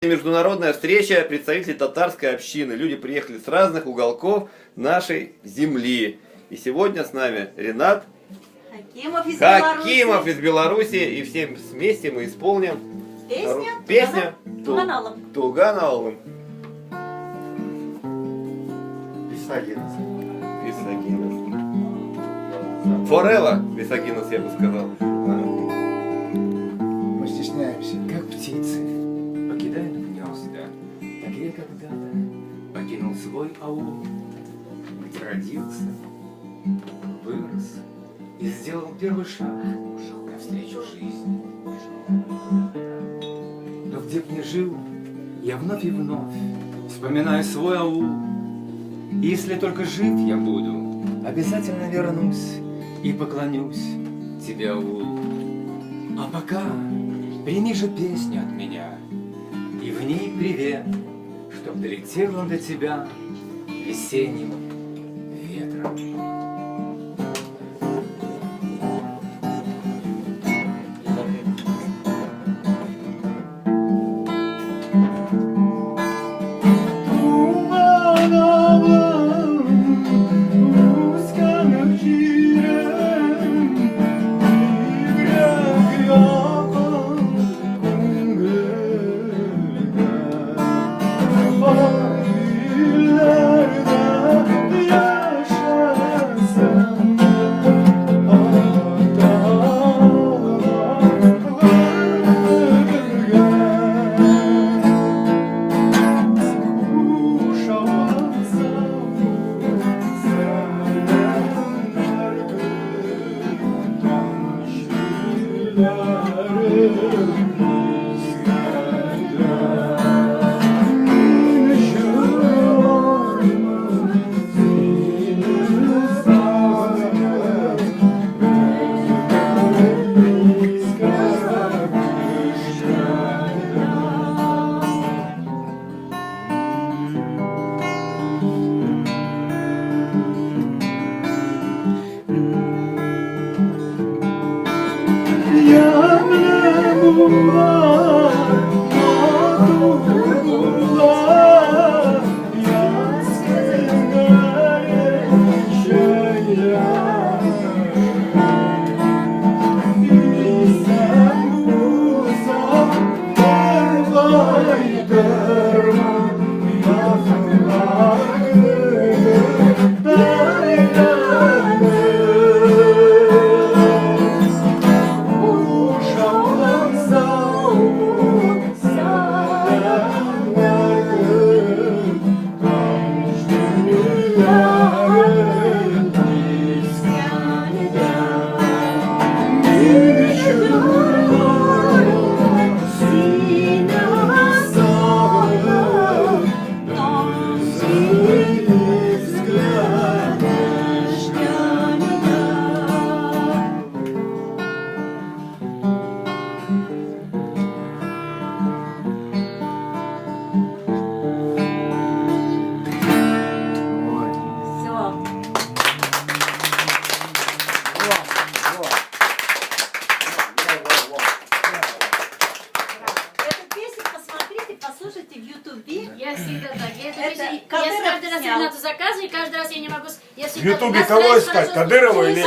Международная встреча представителей татарской общины. Люди приехали с разных уголков нашей земли. И сегодня с нами Ренат Хакимов из Беларуси. И всем вместе мы исполним песню Туганалым. Висагинус. Форелла Висагинус, я бы сказал. Мы стесняемся. Как птицы покидают гнезда, так я когда-то покинул свой аул, где родился, вырос и сделал первый шаг навстречу жизни. Но где б ни жил, я вновь и вновь вспоминаю свой аул. И если только жив я буду, обязательно вернусь и поклонюсь тебе, аул. А пока прими же песню от меня, и в ней привет, чтоб долетел он до тебя весенним ветром. Послушайте в Ютубе. Я всегда так. Я каждый раз Ренату заказываю, и каждый раз я не могу... В Ютубе кого искать? Кадырова или...